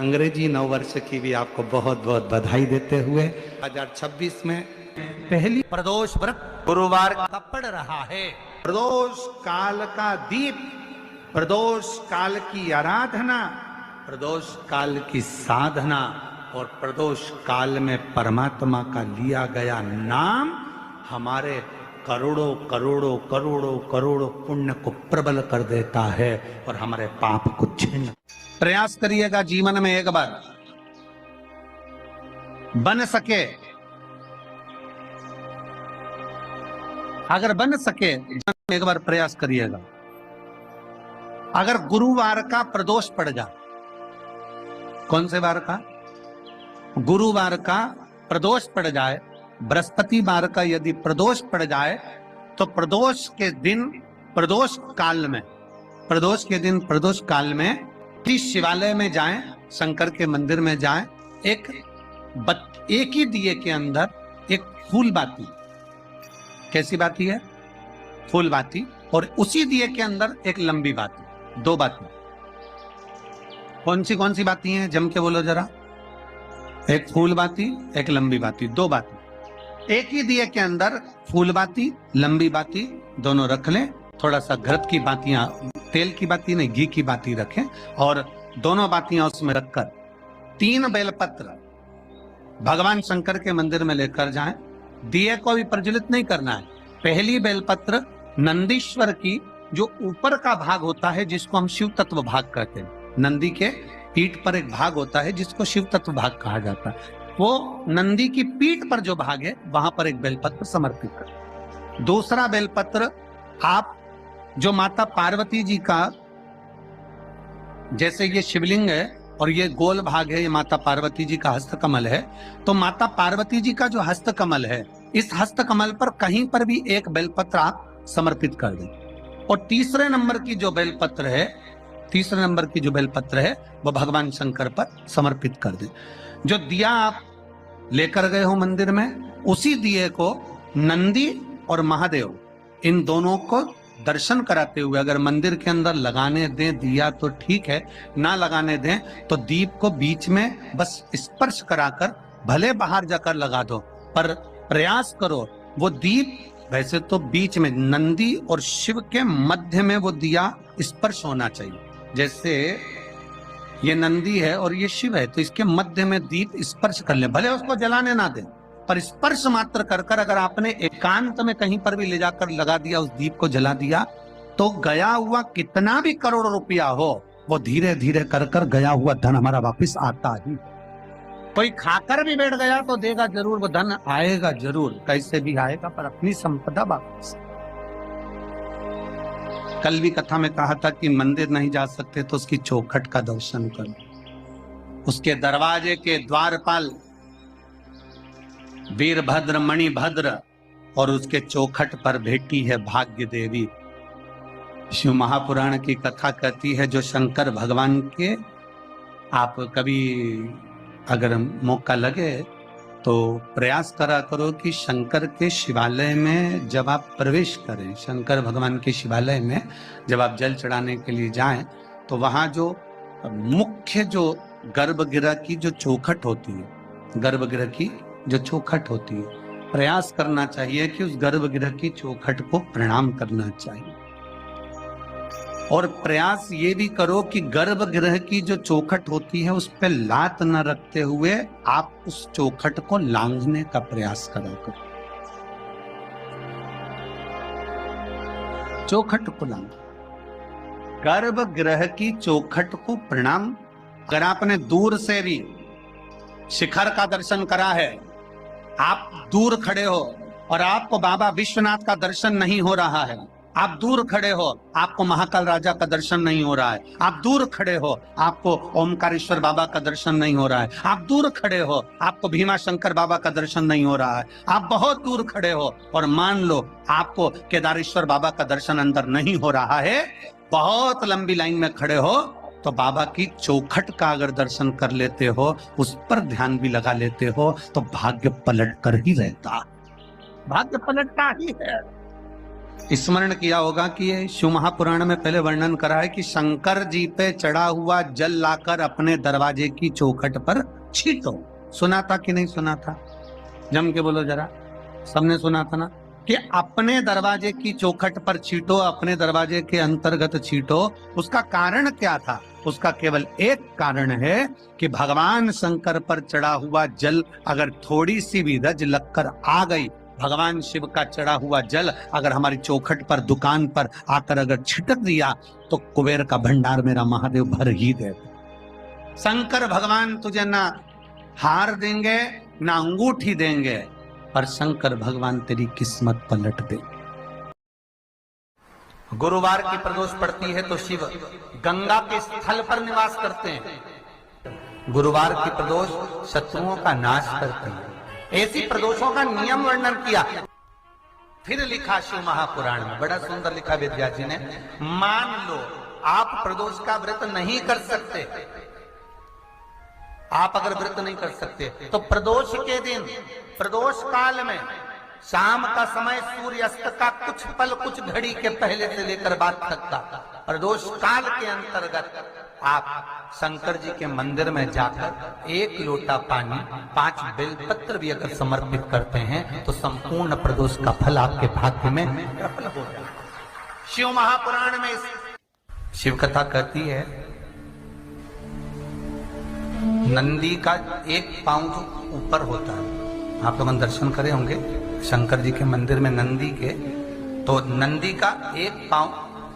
अंग्रेजी नववर्ष की भी आपको बहुत बहुत बधाई देते हुए 2026 में पहली प्रदोष व्रत गुरुवार का पड़ रहा है। प्रदोष काल का दीप, प्रदोष काल की आराधना, प्रदोष काल की साधना और प्रदोष काल में परमात्मा का लिया गया नाम हमारे करोड़ों करोड़ों करोड़ों करोड़ों पुण्य को प्रबल कर देता है और हमारे पाप को छिन्न। प्रयास करिएगा जीवन में एक बार बन सके, अगर बन सके एक बार प्रयास करिएगा। अगर गुरुवार का प्रदोष पड़ जाए, कौन से वार का? गुरुवार का प्रदोष पड़ जाए, बृहस्पतिवार का यदि प्रदोष पड़ जाए तो प्रदोष के दिन प्रदोष काल में, प्रदोष के दिन प्रदोष काल में शिवालय में जाएं, शंकर के मंदिर में जाएं, एक ही दिए के अंदर एक फूल बाती, कैसी बाती है? फूल बाती, और उसी दिए के अंदर एक लंबी बाती, दो बाती। कौन सी बाती हैं? जम के बोलो जरा। एक फूल बाती, एक लंबी बाती, दो बाती। एक ही दिए के अंदर फूल बाती, लंबी बाती दोनों रख लें। थोड़ा सा घृत की बातियां, तेल की बाती नहीं, घी की बाती रखें और दोनों बातियां उसमें रखकर 3 बेलपत्र भगवान शंकर के मंदिर में लेकर जाएं। दिए को भी प्रज्वलित नहीं करना है। पहली बेलपत्र नंदीश्वर की जो ऊपर का भाग होता है, जिसको हम शिव तत्व भाग कहते हैं, नंदी के पीठ पर एक भाग होता है जिसको शिव तत्व भाग कहा जाता है, वो नंदी की पीठ पर जो भाग है वहां पर एक बेलपत्र समर्पित कर। दूसरा बेलपत्र आप जो माता पार्वती जी का, जैसे ये शिवलिंग है और ये गोल भाग है, ये माता पार्वती जी का हस्तकमल है, तो माता पार्वती जी का जो हस्तकमल है, इस हस्तकमल पर कहीं पर भी एक बेलपत्र आप समर्पित कर दें। और तीसरे नंबर की जो बेलपत्र है वो भगवान शंकर पर समर्पित कर दें। जो दिया आप लेकर गए हो मंदिर में, उसी दिए को नंदी और महादेव इन दोनों को दर्शन कराते हुए अगर मंदिर के अंदर लगाने दें दिया तो ठीक है, ना लगाने दें तो दीप को बीच में बस स्पर्श कराकर भले बाहर जाकर लगा दो, पर प्रयास करो वो दीप, वैसे तो बीच में नंदी और शिव के मध्य में वो दिया स्पर्श होना चाहिए। जैसे ये नंदी है और ये शिव है, तो इसके मध्य में दीप स्पर्श कर ले, भले उसको जलाने ना दें, पर स्पर्श मात्र कर कर अगर आपने एकांत में कहीं पर भी ले जाकर लगा दिया, उस दीप को जला दिया, तो गया हुआ कितना भी करोड़ रुपया हो, वो धीरे धीरे कर कर गया हुआ धन हमारा वापस आता ही। कोई खाकर भी बैठ गया तो देगा जरूर, वो धन आएगा जरूर, कैसे भी आएगा, पर अपनी संपदा वापस। कल भी कथा में कहा था कि मंदिर नहीं जा सकते तो उसकी चौखट का दर्शन करो। उसके दरवाजे के द्वारपाल वीरभद्र मणिभद्र और उसके चौखट पर बैठी है भाग्य देवी। शिव महापुराण की कथा कहती है, जो शंकर भगवान के, आप कभी अगर मौका लगे तो प्रयास करा करो कि शंकर के शिवालय में जब आप प्रवेश करें, शंकर भगवान के शिवालय में जब आप जल चढ़ाने के लिए जाएं, तो वहां जो मुख्य जो गर्भगृह की जो चौखट होती है, गर्भगृह की जो चौखट होती है, प्रयास करना चाहिए कि उस गर्भगृह की चौखट को प्रणाम करना चाहिए। और प्रयास ये भी करो कि गर्भगृह की जो चौखट होती है उस पर लात न रखते हुए आप उस चौखट को लांघने का प्रयास करा करो। चौखट को लांघ, गर्भगृह की चौखट को प्रणाम। अगर आपने दूर से भी शिखर का दर्शन करा है, आप दूर खड़े हो और आपको बाबा विश्वनाथ का दर्शन नहीं हो रहा है, आप दूर खड़े हो, आपको महाकाल राजा का दर्शन नहीं हो रहा है, आप दूर खड़े हो, आपको ओमकारेश्वर बाबा का दर्शन नहीं हो रहा है, आप दूर खड़े हो, आपको भीमा शंकर बाबा का दर्शन नहीं हो रहा है, आप बहुत दूर खड़े हो और मान लो आपको केदारेश्वर बाबा का दर्शन अंदर नहीं हो रहा है, बहुत लंबी लाइन में खड़े हो, तो बाबा की चौखट का अगर दर्शन कर लेते हो, उस पर ध्यान भी लगा लेते हो, तो भाग्य पलट कर ही रहता, भाग्य पलटता ही है। स्मरण किया होगा कि ये शिव महापुराण में पहले वर्णन करा है कि शंकर जी पे चढ़ा हुआ जल लाकर अपने दरवाजे की चौखट पर छींटो। सुना था कि नहीं सुना था? जम के बोलो जरा, सबने सुना था ना कि अपने दरवाजे की चौखट पर छींटो, अपने दरवाजे के अंतर्गत छींटो। उसका कारण क्या था? उसका केवल एक कारण है कि भगवान शंकर पर चढ़ा हुआ जल अगर थोड़ी सी भी रज लगकर आ गई, भगवान शिव का चढ़ा हुआ जल अगर हमारी चौखट पर, दुकान पर आकर अगर छिटक दिया तो कुबेर का भंडार मेरा महादेव भर ही दे। शंकर भगवान तुझे ना हार देंगे ना अंगूठी देंगे, पर शंकर भगवान तेरी किस्मत पलट दे। गुरुवार की प्रदोष पड़ती है तो शिव गंगा के स्थल पर निवास करते हैं। गुरुवार की प्रदोष शत्रुओं का नाश करती है। ऐसी प्रदोषों का नियम वर्णन किया। फिर लिखा शिव महापुराण में, बड़ा सुंदर लिखा वेदव्यास जी ने। मान लो आप प्रदोष का व्रत नहीं कर सकते, आप अगर व्रत नहीं कर सकते तो प्रदोष के दिन, प्रदोष काल में शाम का समय सूर्यास्त का कुछ पल, कुछ घड़ी के पहले से लेकर बाद तक का प्रदोष काल के अंतर्गत आप शंकर जी के मंदिर में जाकर 1 लोटा पानी, 5 बेलपत्र भी अगर समर्पित करते हैं तो संपूर्ण प्रदोष का फल आपके भाग्य में प्रबल हो जाए। शिव महापुराण में शिव कथा कहती है, नंदी का एक पांव जो ऊपर होता है, आप लोग दर्शन करे होंगे शंकर जी के मंदिर में नंदी के, तो नंदी का एक पांव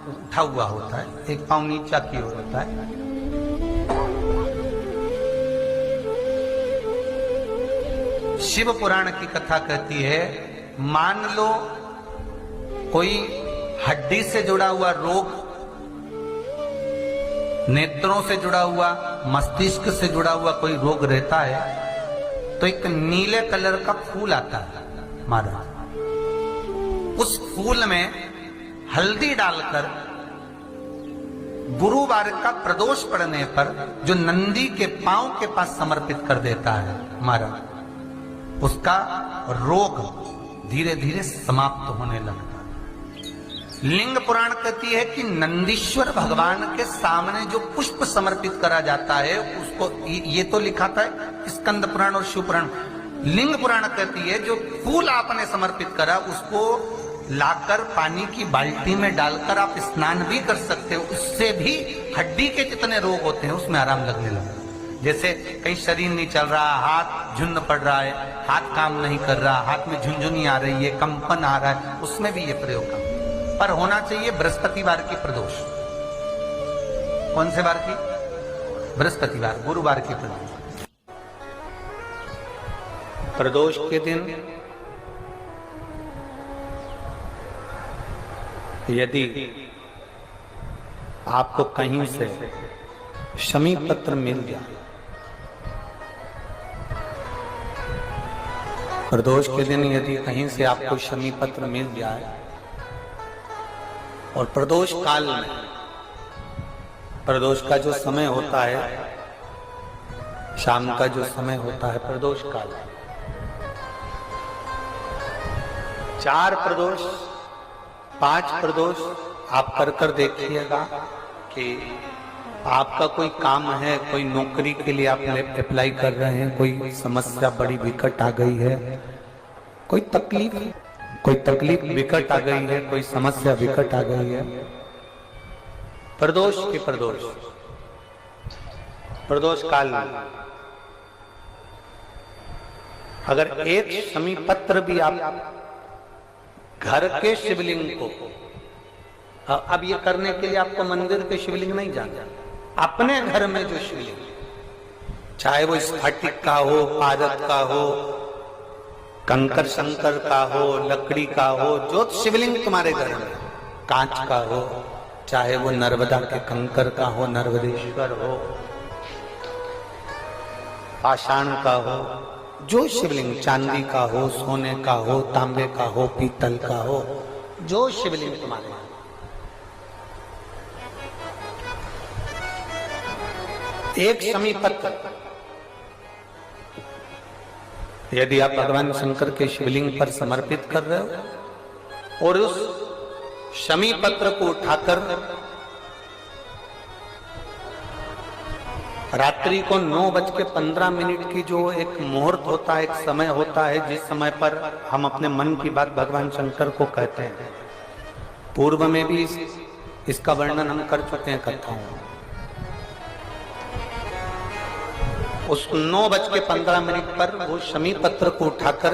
उठा हुआ होता है, एक पांव नीचा की ओर होता है। शिव पुराण की कथा कहती है, मान लो कोई हड्डी से जुड़ा हुआ रोग, नेत्रों से जुड़ा हुआ, मस्तिष्क से जुड़ा हुआ कोई रोग रहता है, तो एक नीले कलर का फूल आता है महाराज, उस फूल में हल्दी डालकर गुरुवार का प्रदोष पड़ने पर जो नंदी के पांव के पास समर्पित कर देता है महाराज, उसका रोग धीरे धीरे समाप्त होने लगता है। लिंग पुराण कहती है कि नंदीश्वर भगवान के सामने जो पुष्प समर्पित करा जाता है उसको, ये तो लिखा था स्कंद पुराण और शिव पुराण। लिंग पुराण कहती है जो फूल आपने समर्पित करा उसको लाकर पानी की बाल्टी में डालकर आप स्नान भी कर सकते हो, उससे भी हड्डी के जितने रोग होते हैं उसमें आराम लगने लगा। जैसे कहीं शरीर नहीं चल रहा, हाथ झुन्न पड़ रहा है, हाथ काम नहीं कर रहा, हाथ में झुनझुनी आ रही है, कंपन आ रहा है, उसमें भी ये प्रयोग का पर होना चाहिए बृहस्पतिवार की प्रदोष। कौन से वार की? बृहस्पतिवार, गुरुवार की प्रदोष। प्रदोष के दिन यदि आपको कहीं से शमी पत्र मिल जाए, प्रदोष के दिन यदि कहीं से आपको शमी पत्र मिल जाए और प्रदोष काल में, प्रदोष का जो समय होता है, शाम का जो समय होता है प्रदोष काल, 4 प्रदोष 5 प्रदोष आप कर देखिएगा कि आपका कोई काम है, कोई नौकरी के लिए आप अप्लाई कर रहे हैं, कोई समस्या बड़ी विकट आ गई है, कोई तकलीफ विकट आ गई है, कोई समस्या विकट आ गई है, प्रदोष के प्रदोष काल में अगर एक शमी पत्र भी आप घर के शिवलिंग को, अब ये करने के लिए आपको मंदिर के शिवलिंग नहीं जाना, अपने घर में जो शिवलिंग, चाहे वो स्फटिक का हो, पारद का हो, कंकर शंकर का हो, लकड़ी का हो, जो शिवलिंग तुम्हारे घर में, कांच का हो, चाहे वो नर्मदा के कंकर का हो, नर्मदेश्वर हो, पाषाण का हो, जो शिवलिंग चांदी का हो, सोने का हो, तांबे का हो, पीतल का हो, जो शिवलिंग तुम्हारे, एक शमी पत्र यदि आप भगवान शंकर के शिवलिंग पर समर्पित कर रहे हो और उस शमी पत्र को उठाकर रात्रि को 9:15 की जो एक मुहूर्त होता है, एक समय होता है, जिस समय पर हम अपने मन की बात भगवान शंकर को कहते हैं। पूर्व में भी इसका वर्णन हम कर चुके हैं कथाओं में। उस 9:15 पर वो शमी पत्र को उठाकर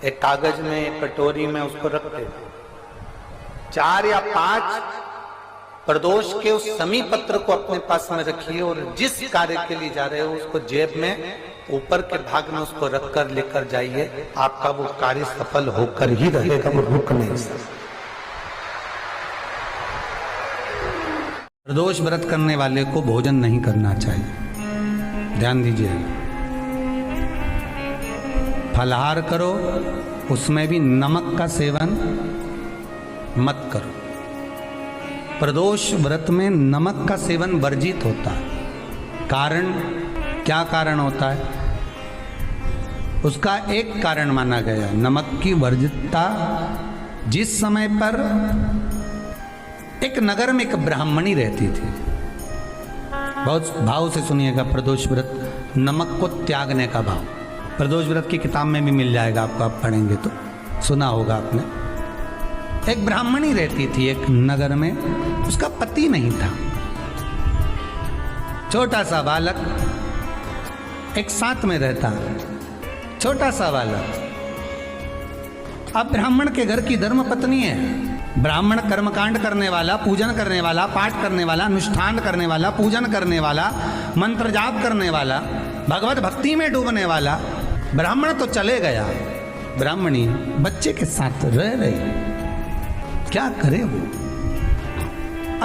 एक कागज में, एक कटोरी में उसको रखते हैं। 4 या 5 प्रदोष के उस शमी पत्र को अपने पास में रखिए और जिस कार्य के लिए जा रहे हो उसको जेब में ऊपर के भाग में उसको रखकर लेकर जाइए। आपका वो कार्य सफल होकर ही रहेगा, वो रुक नहीं सकता। प्रदोष व्रत करने वाले को भोजन नहीं करना चाहिए, ध्यान दीजिए। फलाहार करो, उसमें भी नमक का सेवन मत करो। प्रदोष व्रत में नमक का सेवन वर्जित होता है। कारण, क्या कारण होता है? उसका एक कारण माना गया नमक की वर्जितता। जिस समय पर एक नगर में एक ब्राह्मणी रहती थी, बहुत भाव से सुनिएगा, प्रदोष व्रत, नमक को त्यागने का भाव। प्रदोष व्रत की किताब में भी मिल जाएगा आपको, आप पढ़ेंगे तो सुना होगा आपने। एक ब्राह्मणी रहती थी एक नगर में, उसका पति नहीं था। छोटा सा बालक एक साथ में रहता, छोटा सा बालक। अब ब्राह्मण के घर की धर्म पत्नी है। ब्राह्मण कर्मकांड करने वाला, पूजन करने वाला, पाठ करने वाला, अनुष्ठान करने वाला, पूजन करने वाला, मंत्र जाप करने वाला, भगवत भक्ति में डूबने वाला। ब्राह्मण तो चले गया, ब्राह्मणी बच्चे के साथ रह रही। क्या करे वो?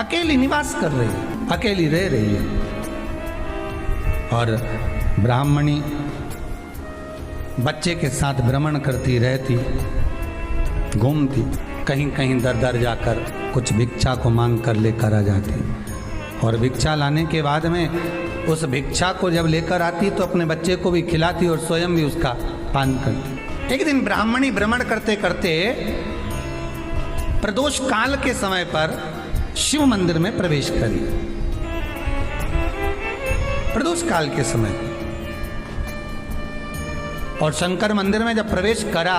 अकेली निवास कर रही है, अकेली रह रही है। और ब्राह्मणी बच्चे के साथ भ्रमण करती रहती, घूमती, कहीं कहीं दर दर जाकर कुछ भिक्षा को मांग कर लेकर आ जाती। और भिक्षा लाने के बाद में उस भिक्षा को जब लेकर आती तो अपने बच्चे को भी खिलाती और स्वयं भी उसका पान करती। एक दिन ब्राह्मणी भ्रमण करते करते प्रदोष काल के समय पर शिव मंदिर में प्रवेश करी। प्रदोष काल के समय और शंकर मंदिर में जब प्रवेश करा,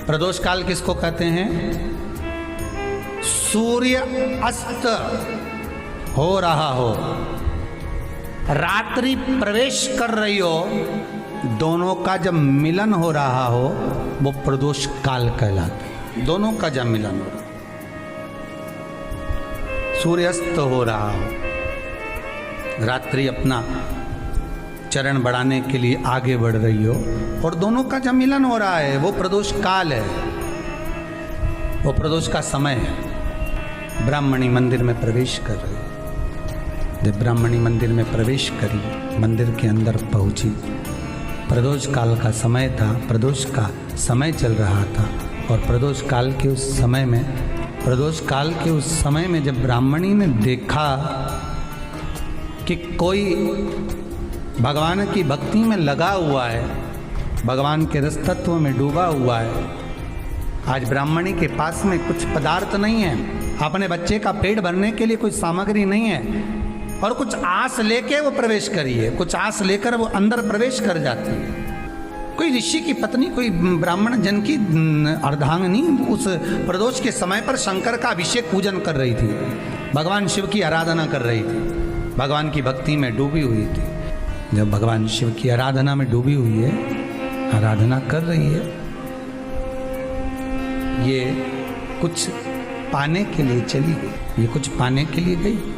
प्रदोष काल किसको कहते हैं? सूर्य अस्त हो रहा हो, रात्रि प्रवेश कर रही हो, दोनों का जब मिलन हो रहा हो वो प्रदोष काल कहलाता है। दोनों का जब मिलन हो, सूर्यास्त हो रहा हो, रात्रि अपना चरण बढ़ाने के लिए आगे बढ़ रही हो और दोनों का जब मिलन हो रहा है, वो प्रदोष काल है, वो प्रदोष का समय है। ब्राह्मणी मंदिर में प्रवेश कर रही। जब ब्राह्मणी मंदिर में प्रवेश करी, मंदिर के अंदर पहुंची, प्रदोष काल का समय था, प्रदोष का समय चल रहा था। और प्रदोष काल के उस समय में, प्रदोष काल के उस समय में जब ब्राह्मणी ने देखा कि कोई भगवान की भक्ति में लगा हुआ है, भगवान के रस तत्व में डूबा हुआ है, आज ब्राह्मणी के पास में कुछ पदार्थ नहीं है, अपने बच्चे का पेट भरने के लिए कोई सामग्री नहीं है, और कुछ आस लेके वो प्रवेश करी है, कुछ आस लेकर वो अंदर प्रवेश कर जाती है। कोई ऋषि की पत्नी, कोई ब्राह्मण जन की अर्धांगिनी उस प्रदोष के समय पर शंकर का अभिषेक पूजन कर रही थी, भगवान शिव की आराधना कर रही थी, भगवान की भक्ति में डूबी हुई थी। जब भगवान शिव की आराधना में डूबी हुई है, आराधना कर रही है, ये कुछ पाने के लिए चली गई, ये कुछ पाने के लिए गई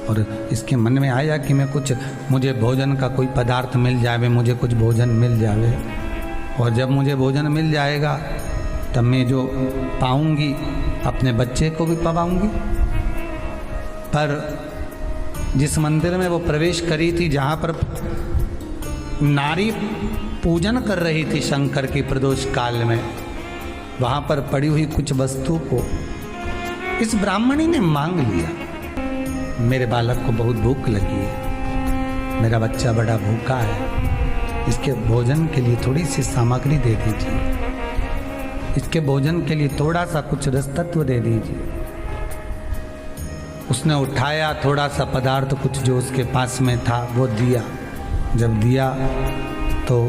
और इसके मन में आया कि मैं कुछ, मुझे भोजन का कोई पदार्थ मिल जावे, मुझे कुछ भोजन मिल जावे, और जब मुझे भोजन मिल जाएगा तब मैं जो पाऊंगी अपने बच्चे को भी पाऊंगी। पर जिस मंदिर में वो प्रवेश करी थी, जहाँ पर नारी पूजन कर रही थी शंकर की प्रदोष काल में, वहाँ पर पड़ी हुई कुछ वस्तु को इस ब्राह्मणी ने मांग लिया। मेरे बालक को बहुत भूख लगी है, मेरा बच्चा बड़ा भूखा है, इसके भोजन के लिए थोड़ी सी सामग्री दे दीजिए। इसके भोजन के लिए थोड़ा सा कुछ रस तत्व दे दीजिए। उसने उठाया थोड़ा सा पदार्थ, कुछ जो उसके पास में था वो दिया। जब दिया तो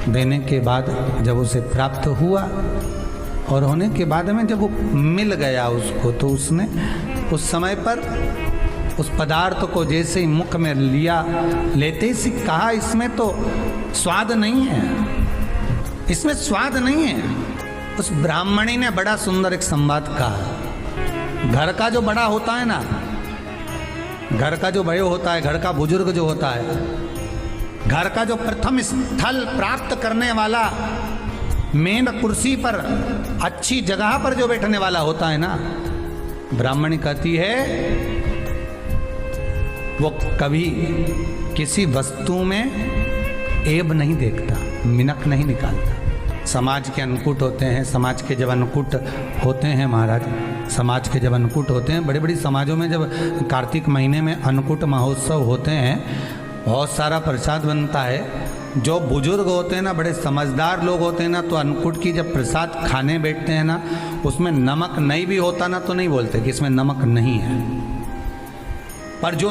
देने के बाद जब उसे प्राप्त हुआ और होने के बाद में जब वो मिल गया उसको, तो उसने उस समय पर उस पदार्थ को जैसे ही मुख में लिया, लेते ही कहा इसमें तो स्वाद नहीं है, इसमें स्वाद नहीं है। उस ब्राह्मणी ने बड़ा सुंदर एक संवाद कहा। घर का जो बड़ा होता है ना, घर का जो बड़े होता है, घर का बुजुर्ग जो होता है, घर का जो प्रथम स्थल प्राप्त करने वाला, मेन कुर्सी पर अच्छी जगह पर जो बैठने वाला होता है ना, ब्राह्मणी कहती है वो कभी किसी वस्तु में ऐब नहीं देखता, मिनक नहीं निकालता। समाज के अन्नकूट होते हैं, समाज के जब अन्नकूट होते हैं महाराज, समाज के जब अन्नकूट होते हैं, बड़े बड़ी समाजों में जब कार्तिक महीने में अन्नकूट महोत्सव होते हैं, बहुत सारा प्रसाद बनता है। जो बुजुर्ग होते हैं ना, बड़े समझदार लोग होते हैं ना, तो अन्नकूट की जब प्रसाद खाने बैठते हैं ना, उसमें नमक नहीं भी होता ना, तो नहीं बोलते कि इसमें नमक नहीं है। पर जो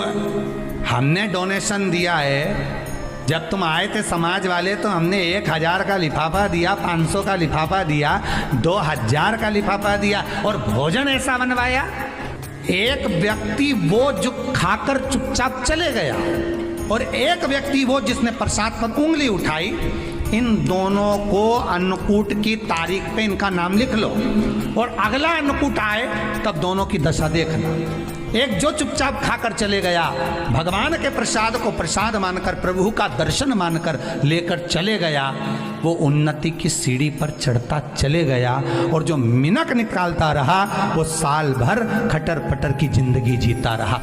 हमने डोनेशन दिया है, जब तुम आए थे समाज वाले, तो हमने 1000 का लिफाफा दिया, 500 का लिफाफा दिया, 2000 का लिफाफा दिया, और भोजन ऐसा बनवाया। एक व्यक्ति वो जो खाकर चुपचाप चले गया, और एक व्यक्ति वो जिसने प्रसाद पर उंगली उठाई। इन दोनों को अन्नकूट की तारीख पे इनका नाम लिख लो, और अगला अन्नकूट आए तब दोनों की दशा देखना। एक जो चुपचाप खाकर चले गया, भगवान के प्रसाद को प्रसाद मानकर, प्रभु का दर्शन मानकर लेकर चले गया, वो उन्नति की सीढ़ी पर चढ़ता चले गया, और जो मिनक निकालता रहा वो साल भर खटर पटर की जिंदगी जीता रहा।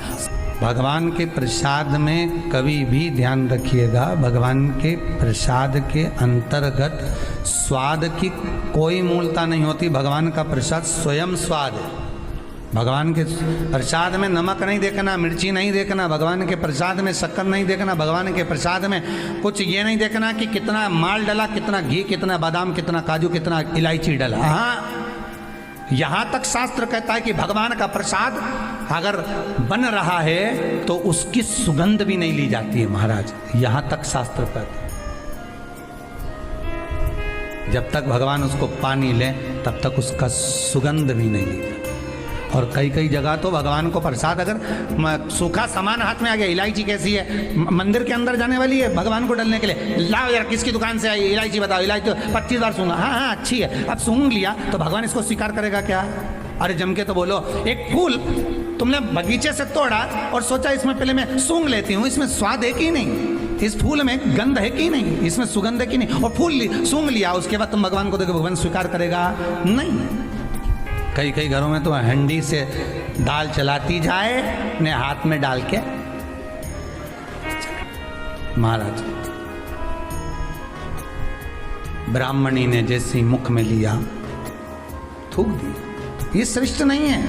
भगवान के प्रसाद में कभी भी ध्यान रखिएगा, भगवान के प्रसाद के अंतर्गत स्वाद की कोई मूलता नहीं होती। भगवान का प्रसाद स्वयं स्वाद है। भगवान के प्रसाद में नमक नहीं देखना, मिर्ची नहीं देखना, भगवान के प्रसाद में शक्कर नहीं देखना, भगवान के प्रसाद में कुछ ये नहीं देखना कि कितना माल डला, कितना घी, कितना बादाम, कितना काजू, कितना इलायची डला। हाँ, यहाँ तक शास्त्र कहता है कि भगवान का प्रसाद अगर बन रहा है तो उसकी सुगंध भी नहीं ली जाती है महाराज। यहाँ तक शास्त्र कहता है। जब तक भगवान उसको पानी ले तब तक उसका सुगंध भी नहीं ली जाती। और कई कई जगह तो भगवान को प्रसाद अगर सूखा सामान हाथ में आ गया, इलायची कैसी है, मंदिर के अंदर जाने वाली है भगवान को डालने के लिए, लाओ यार किसकी दुकान से आई इलायची बताओ, इलायची 25 बार सूंघा, हाँ हाँ अच्छी है, अब सूंघ लिया तो भगवान इसको स्वीकार करेगा क्या? अरे जम के तो बोलो। एक फूल तुमने बगीचे से तोड़ा और सोचा इसमें पहले मैं सूंघ लेती हूँ, इसमें स्वाद है कि नहीं, इस फूल में गंध है कि नहीं, इसमें सुगंध है कि नहीं, और फूल सूंघ लिया, उसके बाद तुम भगवान को देखो, भगवान स्वीकार करेगा नहीं। कई कई घरों में तो हंडी से दाल चलाती जाए ने हाथ में डाल के महाराज। ब्राह्मणी ने जैसे मुख में लिया थूक दिया। ये श्रेष्ठ नहीं है।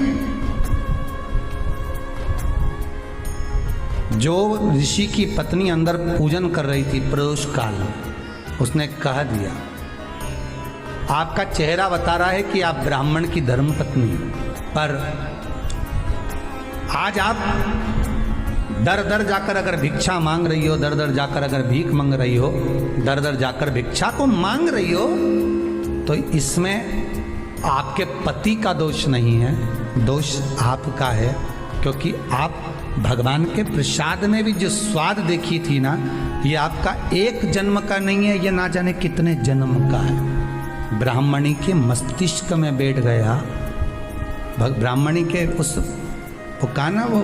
जो ऋषि की पत्नी अंदर पूजन कर रही थी प्रदोष काल में, उसने कह दिया आपका चेहरा बता रहा है कि आप ब्राह्मण की धर्म पत्नी, पर आज आप दर दर जाकर अगर भिक्षा मांग रही हो, दर दर जाकर अगर भीख मांग रही हो, दर दर जाकर भिक्षा को मांग रही हो, तो इसमें आपके पति का दोष नहीं है, दोष आपका है। क्योंकि आप भगवान के प्रसाद में भी जो स्वाद देखी थी ना, ये आपका एक जन्म का नहीं है, ये ना जाने कितने जन्म का है। ब्राह्मणी के मस्तिष्क में बैठ गया, ब्राह्मणी के उस वो कहा ना, वो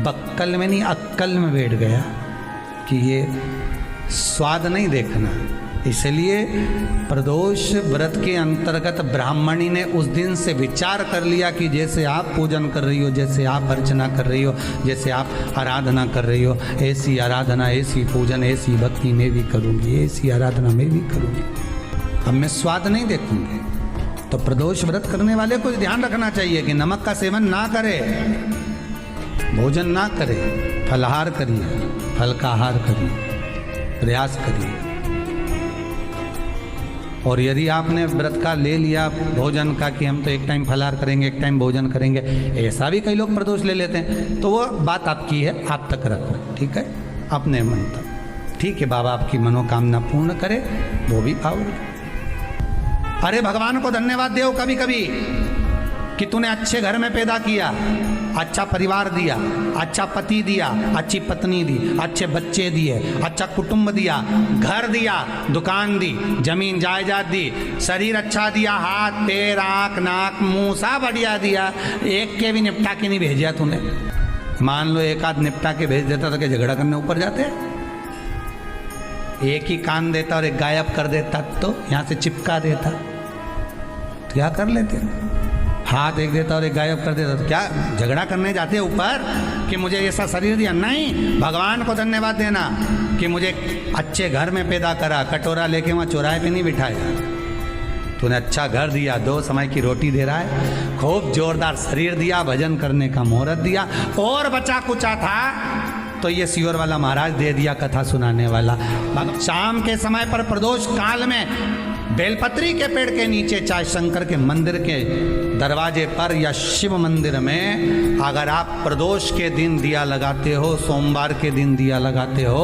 बक्कल में नहीं अक्कल में बैठ गया कि ये स्वाद नहीं देखना। इसलिए प्रदोष व्रत के अंतर्गत ब्राह्मणी ने उस दिन से विचार कर लिया कि जैसे आप पूजन कर रही हो, जैसे आप अर्चना कर रही हो, जैसे आप आराधना कर रही हो, ऐसी आराधना, ऐसी पूजन, ऐसी भक्ति मैं भी करूँगी, ऐसी आराधना मैं भी करूँगी। अब मैं स्वाद नहीं देखूंगी। तो प्रदोष व्रत करने वाले को ध्यान रखना चाहिए कि नमक का सेवन ना करे, भोजन ना करे, फलाहार करिए, फल का आहार करिए, प्रयास करिए। और यदि आपने व्रत का ले लिया भोजन का कि हम तो एक टाइम फलाहार करेंगे, एक टाइम भोजन करेंगे, ऐसा भी कई लोग प्रदोष ले लेते हैं, तो वो बात आपकी है, आप तक रखो, ठीक है, अपने मन तक। ठीक है, बाबा आपकी मनोकामना पूर्ण करे, वो भी पाओगे। अरे भगवान को धन्यवाद दो कभी कभी कि तूने अच्छे घर में पैदा किया, अच्छा परिवार दिया, अच्छा पति दिया, अच्छी पत्नी दी, अच्छे बच्चे दिए, अच्छा कुटुंब दिया, घर दिया, दुकान दी, जमीन जायदाद दी, शरीर अच्छा दिया, हाथ पैर आँख नाक मुंह सब बढ़िया दिया, एक के भी निपटा के नहीं भेजा तूने। मान लो एक आध निपटा के भेज देता तो क्या झगड़ा करने ऊपर जाते? एक ही कान देता और एक गायब कर देता तो यहाँ से चिपका देता, क्या कर लेते? हाथ एक देता और एक गायब कर देता तो क्या झगड़ा करने जाते ऊपर कि मुझे ऐसा शरीर दिया? नहीं, भगवान को धन्यवाद देना कि मुझे अच्छे घर में पैदा करा, कटोरा लेके वहाँ चौराहे पे नहीं बिठाया, तूने अच्छा घर दिया, 2 समय की रोटी दे रहा है, खूब जोरदार शरीर दिया, भजन करने का मुहूर्त दिया, और बचा कुचा था तो ये सियोर वाला महाराज दे दिया कथा सुनाने वाला। शाम के समय पर प्रदोष काल में बेलपत्री के पेड़ के नीचे, चाहे शंकर के मंदिर के दरवाजे पर या शिव मंदिर में, अगर आप प्रदोष के दिन दिया लगाते हो, सोमवार के दिन दिया लगाते हो,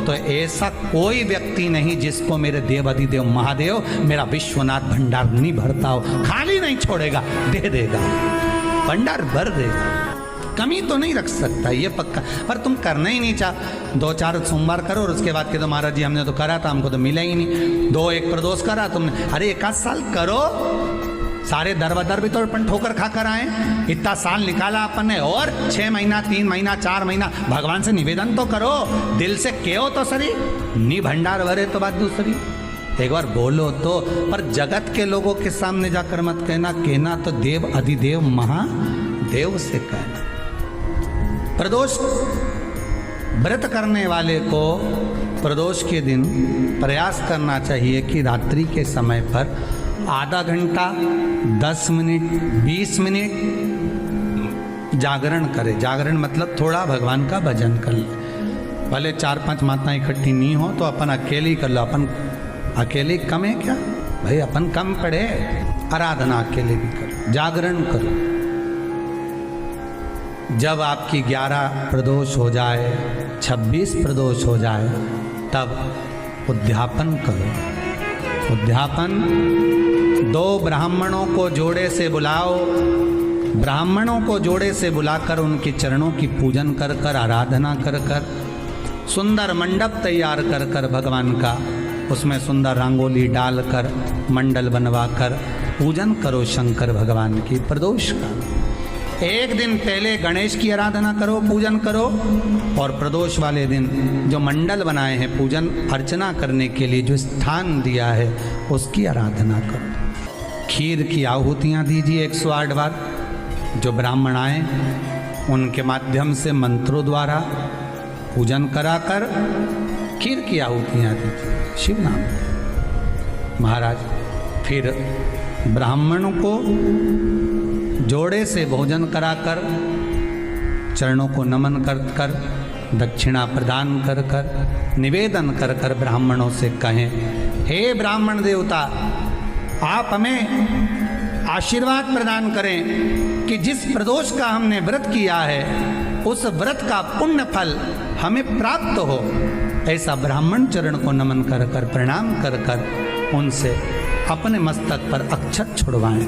तो ऐसा कोई व्यक्ति नहीं जिसको मेरे देव अधिदेव महादेव मेरा विश्वनाथ भंडार नहीं भरता हो, खाली नहीं छोड़ेगा, दे देगा, भंडार भर देगा, कमी तो नहीं रख सकता, ये पक्का। पर तुम करना ही नहीं चाह, 2-4 सोमवार करो और उसके बाद के तो महाराज जी हमने तो करा था, हमको तो मिला ही नहीं, 2-1 प्रदोष करा तुमने, अरे 1 साल करो, सारे दर भी तो अपन ठोकर खा कर आए, इतना साल निकाला अपन ने, और 6 महीना 3 महीना 4 महीना भगवान से निवेदन तो करो, दिल से कहो तो सरी, नी भंडार भरे तो बात दूसरी, एक बार बोलो तो। पर जगत के लोगों के सामने जाकर मत कहना, कहना तो देव अधिदेव महादेव से कहना। प्रदोष व्रत करने वाले को प्रदोष के दिन प्रयास करना चाहिए कि रात्रि के समय पर आधा घंटा 10 मिनट 20 मिनट जागरण करे। जागरण मतलब थोड़ा भगवान का भजन कर ले, भले 4-5 माताएं इकट्ठी नहीं हो तो अपन अकेले ही कर लो, अपन अकेले कम है क्या भाई, अपन कम पड़े, आराधना अकेले भी करो, जागरण करो। जब आपकी 11 प्रदोष हो जाए, 26 प्रदोष हो जाए, तब उद्यापन करो। उद्यापन 2 ब्राह्मणों को जोड़े से बुलाओ, ब्राह्मणों को जोड़े से बुलाकर उनके चरणों की पूजन कर कर, आराधना कर कर, सुंदर मंडप तैयार कर कर भगवान का, उसमें सुंदर रंगोली डालकर मंडल बनवाकर पूजन करो शंकर भगवान की प्रदोष का। एक दिन पहले गणेश की आराधना करो, पूजन करो, और प्रदोष वाले दिन जो मंडल बनाए हैं पूजन अर्चना करने के लिए, जो स्थान दिया है उसकी आराधना करो। खीर की आहुतियाँ दीजिए 108 बार, जो ब्राह्मण आए उनके माध्यम से मंत्रों द्वारा पूजन कराकर खीर की आहुतियाँ दीजिए शिव नाम महाराज। फिर ब्राह्मणों को जोड़े से भोजन कराकर, चरणों को नमन कर कर, दक्षिणा प्रदान कर कर, निवेदन कर कर ब्राह्मणों से कहें, हे ब्राह्मण देवता, आप हमें आशीर्वाद प्रदान करें कि जिस प्रदोष का हमने व्रत किया है उस व्रत का पुण्य फल हमें प्राप्त हो। ऐसा ब्राह्मण चरण को नमन कर कर, प्रणाम कर कर उनसे अपने मस्तक पर अक्षत छुड़वाएं,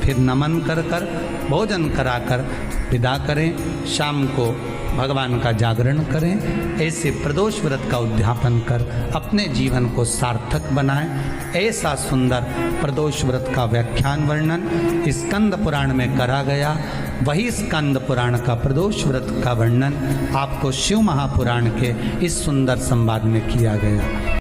फिर नमन कर कर भोजन कराकर विदा करें। शाम को भगवान का जागरण करें। ऐसे प्रदोष व्रत का उद्यापन कर अपने जीवन को सार्थक बनाएं। ऐसा सुंदर प्रदोष व्रत का व्याख्यान वर्णन स्कंद पुराण में करा गया। वही स्कंद पुराण का प्रदोष व्रत का वर्णन आपको शिव महापुराण के इस सुंदर संवाद में किया गया।